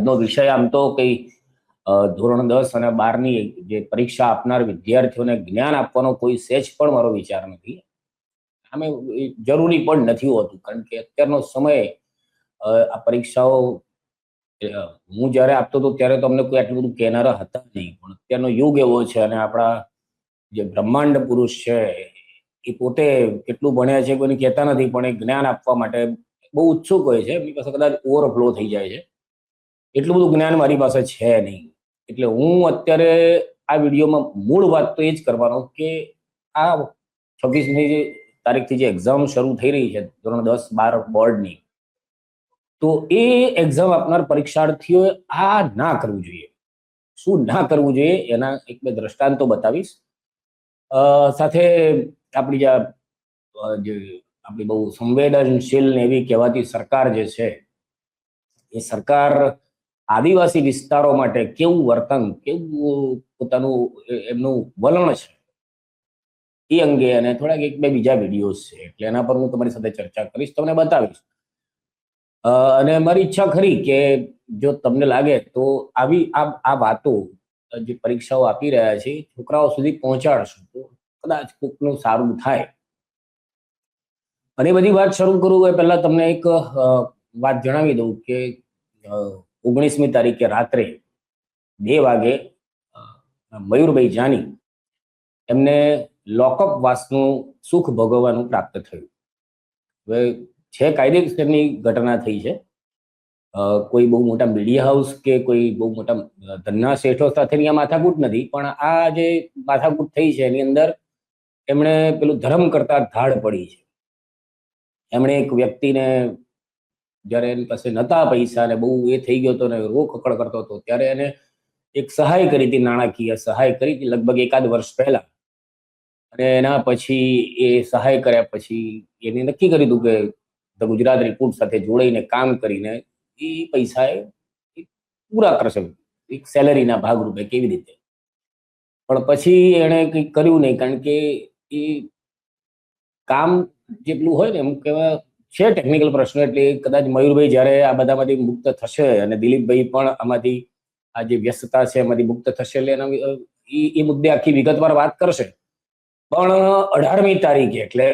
આજનો વિષય આમ તો કઈ ધોરણ 10 અને 12ની જે પરીક્ષા આપનાર વિદ્યાર્થીઓને જ્ઞાન આપવાનો કોઈ સેજ પણ મારો વિચાર નથી. આમે જરૂરી પણ નથી હોતું, કારણ કે અત્યારનો સમય આ પરીક્ષાઓ હું જ્યારે આપતો હતો ત્યારે તો અમને કોઈ આટલું બધું કહેનારા હતા નહીં, પણ અત્યારનો યુગ એવો છે અને આપણા જે બ્રહ્માંડ પુરુષ છે એ પોતે કેટલું ભણ્યા છે કોઈને કહેતા નથી, પણ એ જ્ઞાન આપવા માટે બહુ ઉત્સુક હોય છે. એમની પાસે કદાચ ઓવરફ્લો થઈ જાય છે. એટલું બધું જ્ઞાન મારી પાસે છે નહીં, એટલે હું અત્યારે આ વિડીયોમાં મૂળ વાત તો એ જ કરવાનો કે આ 26મી તારીખથી જે એક્ઝામ શરૂ થઈ રહી છે ધોરણ 10-12 બોર્ડની, તો એ એક્ઝામ આપનાર પરીક્ષાર્થીઓએ આ ના કરવું જોઈએ. શું ના કરવું જોઈએ એના એક બે દ્રષ્ટાંતો બતાવીશ. સાથે આપણી જે આપણી બહુ સંવેદનશીલ ને એવી કહેવાતી સરકાર જે છે, એ સરકાર આદિવાસી વિસ્તારો માટે કેવું વર્તન, કેવું પોતાનું એમનું વલણ છે એ અંગે અને થોડાક એક બે બીજા વિડીયોઝ છે, એટલે એના પર હું તમારી સાથે ચર્ચા કરીશ, તમને બતાવીશ. અને મારી ઈચ્છા ખરી કે જો તમને લાગે તો આવી આ વાતો જે પરીક્ષાઓ આપી રહ્યા છે છોકરાઓ સુધી પહોંચાડશું તો કદાચ કોઈકનું સારું થાય. અને બધી વાત શરૂ કરું એ પહેલા તમને એક વાત જણાવી દઉં કે 19મી તારીખે રાત્રે 2 વાગે મયુરભાઈ જાની એમને લોકઅપ વાસનું સુખ ભોગવવાનું પ્રાપ્ત થયું. હવે છે કાયદેસરની ઘટના થઈ છે, કોઈ બહુ મોટા મીડિયા હાઉસ કે કોઈ બહુ મોટા ધનના શેઠો સાથેની આ માથાકૂટ નથી, પણ આ જે માથાકૂટ થઈ છે એની અંદર એમણે પેલું ધર્મ કરતા ધાડ પડી છે. એમણે એક વ્યક્તિને જ્યારે એની પાસે નહોતા પૈસા ને બહુ એ થઈ ગયો હતો ને રોકકડ કરતો હતો, ત્યારે એને એક સહાય કરી હતી, નાણાકીય સહાય કરી હતી લગભગ 1 વર્ષ પહેલા. અને એના પછી એ સહાય કર્યા પછી એને નક્કી કર્યું હતું કે ધ ગુજરાત રિપોર્ટ સાથે જોડાઈને કામ કરીને એ પૈસા એ પૂરા કરશે એક સેલેરીના ભાગરૂપે, કેવી રીતે. પણ પછી એણે કંઈક કર્યું નહીં, કારણ કે એ કામ જેટલું હોય ને એમ કહેવા છે ટેકનિકલ પ્રશ્ન, એટલે કદાચ મયુરભાઈ જ્યારે આ બધામાંથી મુક્ત થશે અને દિલીપભાઈ પણ આમાંથી આ જે વ્યસ્તતા છે એમાંથી મુક્ત થશે એટલે એના એ મુદ્દે આખી વિગતવાર વાત કરશે. પણ 18મી તારીખે એટલે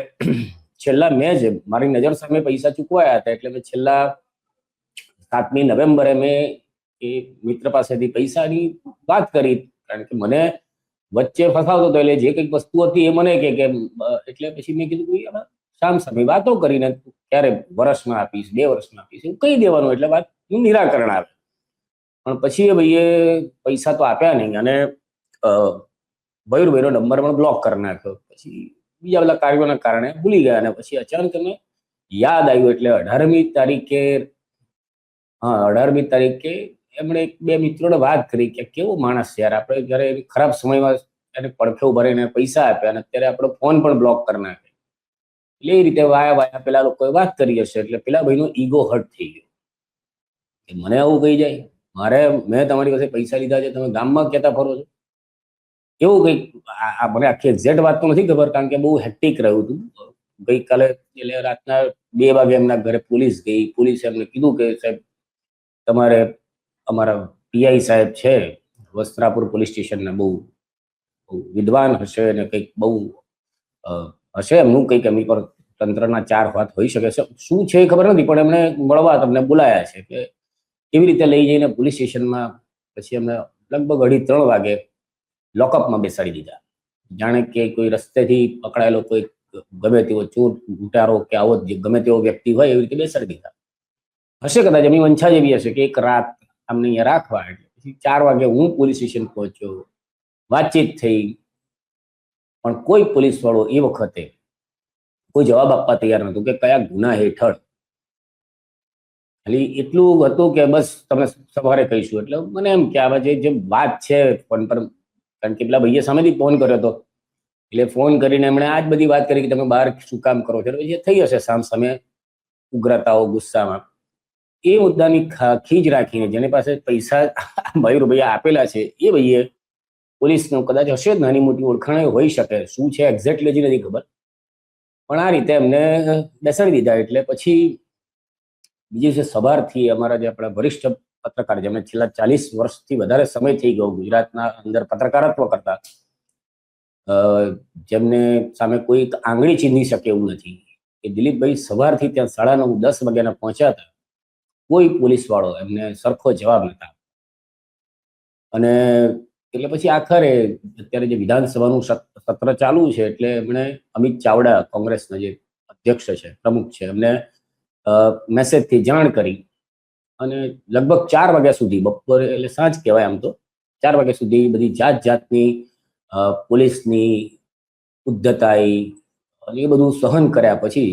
છેલ્લા મેં જ મારી નજર સામે પૈસા ચૂકવાયા હતા, એટલે મેં છેલ્લા 7મી નવેમ્બરે મેં એ મિત્ર પાસેથી પૈસાની વાત કરી, કારણ કે મને વચ્ચે ફસાવતો હતો, એટલે જે કંઈક વસ્તુ હતી એ મને કે એટલે પછી મેં કીધું સામ સામે વાતો કરીને ક્યારે વર્ષમાં આપીશ, 2 વર્ષમાં આપીશ એવું કહી દેવાનું, એટલે વાતનું નિરાકરણ આવે. પણ પછી એ ભાઈએ પૈસા તો આપ્યા નહીં અને મયુરભાઈનો નંબર પણ બ્લોક કરી નાખ્યો. પછી બીજા બધા કાર્યોના કારણે ભૂલી ગયા અને પછી અચાનક અમે યાદ આવ્યું, એટલે 18મી તારીખે એમણે 2 મિત્રોને વાત કરી કે કેવો માણસ યાર, આપણે જ્યારે ખરાબ સમયમાં એને પડખે ઉભા રહીને પૈસા આપ્યા અને અત્યારે આપણો ફોન પણ બ્લોક કરી નાખે. એટલે એ રીતે વાયા પેલા લોકોએ વાત કરી હશે, એટલે પેલા ભાઈનો ઈગો હર્ટ થઈ ગયો કે મને આવું કહી જાય, મેં તમારી પાસે પૈસા લીધા છે, તમે ગામમાં કહેતા ફરો છો એવું કંઈક. મને આખી એક્ઝેક્ટ વાત તો નથી ખબર, કારણ કે બહુ હેક્ટિક રહ્યું હતું ગઈકાલે. એટલે રાતના 2 વાગે એમના ઘરે પોલીસ ગઈ. પોલીસે એમને કીધું કે સાહેબ તમારે અમારા પીઆઈ સાહેબ છે વસ્ત્રાપુર પોલીસ સ્ટેશનના, બહુ વિદ્વાન હશે અને કંઈક બહુ હશે એમનું કંઈક એમની પર તંત્રના 4 હાથ હોઈ શકે છે, શું છે એ ખબર નથી, પણ એમણે મળવા તમને બોલાયા છે. કે કેવી રીતે લઈ જઈને પોલીસ સ્ટેશનમાં પછી એમને લગભગ 2:30-3 વાગે લોકઅપમાં બેસાડી દીધા, જાણે કે કોઈ રસ્તેથી પકડાયેલો કોઈ ગમે તેવો ચોર લૂંટારો કે આવો ગમે તેવો વ્યક્તિ હોય એવી રીતે બેસાડી દીધા હશે. કદાચ એમની મંછા જેવી હશે કે એક રાત અમને અહીંયા રાખવા. એટલે પછી 4 વાગે હું પોલીસ સ્ટેશન પહોંચ્યો, વાતચીત થઈ, પણ કોઈ પોલીસ વાળો એ વખતે કોઈ જવાબ આપવા તૈયાર નહોતું કે કયા ગુના હેઠળ. ખાલી એટલું હતું કે બસ તમે સવારે કહીશું. એટલે મને એમ કે આ જે વાત છે ફોન પર, કારણ કે પેલા ભાઈએ સામેથી ફોન કર્યો હતો, એટલે ફોન કરીને એમણે આ જ બધી વાત કરી કે તમે બહાર શું કામ કરો છો. પછી થઈ હશે સામ સામે ઉગ્રતાઓ ગુસ્સામાં એ મુદ્દાની ખીજ રાખીને જેની પાસે પૈસા મયુરભાઈએ આપેલા છે એ ભાઈએ પોલીસનું કદાચ હશે નાની મોટી ઓળખાણ હોઈ શકે, શું છે એક્ઝેક્ટલી હજી નથી ખબર, પણ આ રીતે એમને બેસાડી દીધા. એટલે પછી બીજી દિવસે સવારથી અમારા જે આપણા વરિષ્ઠ પત્રકાર જેમને છેલ્લા 40 વર્ષથી વધારે સમય થઈ ગયો ગુજરાતના અંદર પત્રકારત્વ કરતા, જેમને સામે કોઈ આંગળી ચીંધી શકે એવું નથી કે દિલીપભાઈ સવારથી ત્યાં 9:30-10 વાગ્યાના પહોંચ્યા હતા, કોઈ પોલીસ વાળો એમને સરખો જવાબ નતા. અને એટલે પછી આખરે અત્યારે જે વિધાનસભાનું સત્ર ચાલુ છે એટલે એમણે અમિત ચાવડા, કોંગ્રેસના જે અધ્યક્ષ છે, પ્રમુખ છે, એમને મેસેજથી જાણ કરી અને લગભગ 4 વાગ્યા સુધી, બપોરે એટલે સાંજ કહેવાય આમ તો, 4 વાગ્યા સુધી બધી જાત જાતની પોલીસની ઉદ્ધતાઈ અને એ બધું સહન કર્યા પછી,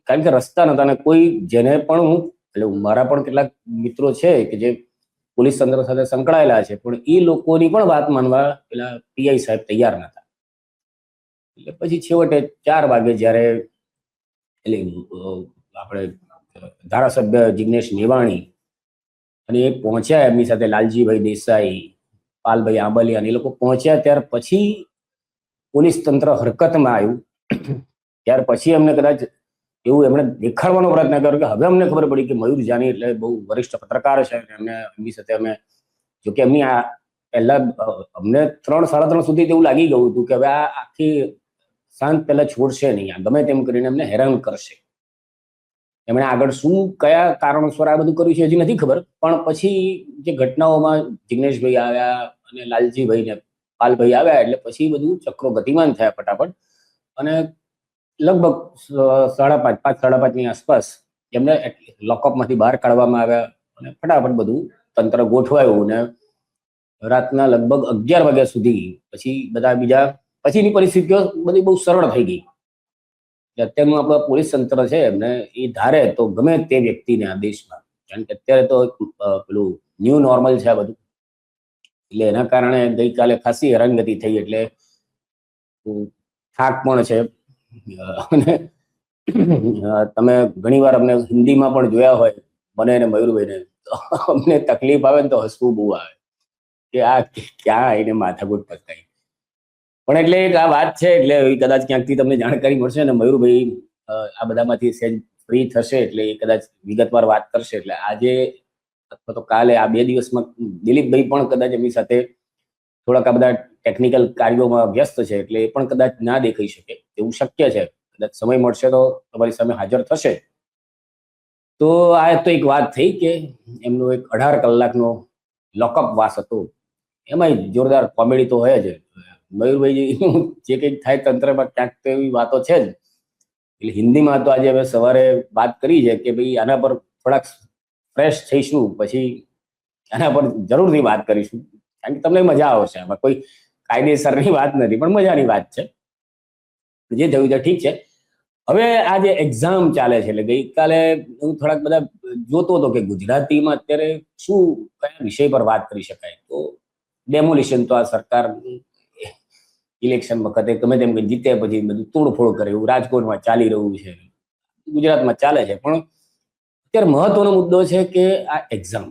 કારણ કે રસ્તા નતા અને કોઈ જેને પણ હું, એટલે મારા પણ કેટલાક મિત્રો છે કે જે પોલીસ તંત્ર સાથે સંકળાયેલા છે, પણ એ લોકોની પણ વાત માનવા પેલા પીઆઈ સાહેબ તૈયાર નતા. એટલે પછી છેવટે 4 વાગે જ્યારે એટલે આપણે ધારાસભ્ય જિગ્નેશ મેવાણી અને એ પહોંચ્યા, એમની સાથે લાલજીભાઈ દેસાઈ, પાલભાઈ આંબલિયા, એ લોકો પહોંચ્યા ત્યાર પછી પોલીસ તંત્ર હરકતમાં આવ્યું. ત્યાર પછી એમને કદાચ એવું એમણે દેખાડવાનો પ્રયત્ન કર્યો કે હવે અમને ખબર પડી કે મયુર જાની એટલે બહુ વરિષ્ઠ પત્રકાર છે. એમની સાથે અમે, જોકે એમની આ પહેલા અમને 3-3:30 સુધી એવું લાગી ગયું હતું કે હવે આ આખી શાંત પહેલા છોડશે નહીં, આ ગમે તેમ કરીને એમને હેરાન કરશે. એમણે આગળ શું કયા કારણોસર આ બધું કર્યું છે હજી નથી ખબર, પણ પછી જે ઘટનાઓમાં જિગ્નેશભાઈ આવ્યા અને લાલજીભાઈ ને પાલભાઈ આવ્યા એટલે પછી બધું ચક્રો ગતિમાન થયા ફટાફટ. અને લગભગ 5:30-5:30 આસપાસ એમને લોકઅપમાંથી બહાર કાઢવામાં આવ્યા અને ફટાફટ બધું તંત્ર ગોઠવાયું ને રાતના લગભગ 11 વાગ્યા સુધી પછી બધા બીજા પછીની પરિસ્થિતિઓ બધી બહુ સરળ થઈ ગઈ. અત્યારનું આપણા પોલીસ તંત્ર છે એમને એ ધારે તો ગમે તે વ્યક્તિને આ દેશમાં, કારણ કે અત્યારે તો પેલું ન્યૂ નોર્મલ છે આ બધું, એટલે એના કારણે ગઈકાલે ખાસી હેરાનગતિ થઈ. એટલે થાક પણ છે અને તમે ઘણીવાર અમને હિન્દીમાં પણ જોયા હોય, મને અને મયુરભાઈને, તો અમને તકલીફ આવે ને તો હસવું બહુ આવે કે આ ક્યાં આવીને માથાકૂટ પતાવી. પણ એટલે એક આ વાત છે, એટલે કદાચ ક્યાંકથી તમને જાણકારી મળશે ને મયુરભાઈ આ બધામાંથી સહેજ ફ્રી થશે એટલે એ કદાચ વિગતવાર વાત કરશે. એટલે આજે અથવા તો કાલે આ 2 દિવસમાં દિલીપભાઈ પણ કદાચ એમની સાથે થોડાક આ બધા ટેકનિકલ કાર્યોમાં વ્યસ્ત છે એટલે એ પણ કદાચ ના દેખાઈ શકે, એવું શક્ય છે. કદાચ સમય મળશે તો તમારી સામે હાજર થશે. તો આ તો એક વાત થઈ કે એમનો એક 18 કલાકનો લોકઅપ વાસ હતો. એમાં જોરદાર કોમેડી તો હોય જ. મયુરભાઈ જે કંઈક થાય તંત્રમાં ક્યાંક તો એવી વાતો છે જ. એટલે હિન્દીમાં તો આજે હવે સવારે વાત કરી છે કે ભાઈ આના પર થોડાક ફ્રેશ થઈશું, પછી આના પર જરૂરથી વાત કરીશું, કારણ કે તમને મજા આવશે. આમાં કોઈ કાયદેસરની વાત નથી પણ મજાની વાત છે. જે થયું છે ઠીક છે. હવે આ જે એક્ઝામ ચાલે છે, એટલે ગઈકાલે હું થોડાક બધા જોતો હતો કે ગુજરાતીમાં અત્યારે શું કયા વિષય પર વાત કરી શકાય. તો ડેમોલિશન તો આ સરકાર ઇલેક્શન વખતે ગમે તેમ કે જીતે પછી બધું તોડફોડ કરે એવું રાજકોટમાં ચાલી રહ્યું છે, ગુજરાતમાં ચાલે છે. પણ અત્યારે મહત્વનો મુદ્દો છે કે આ એક્ઝામ,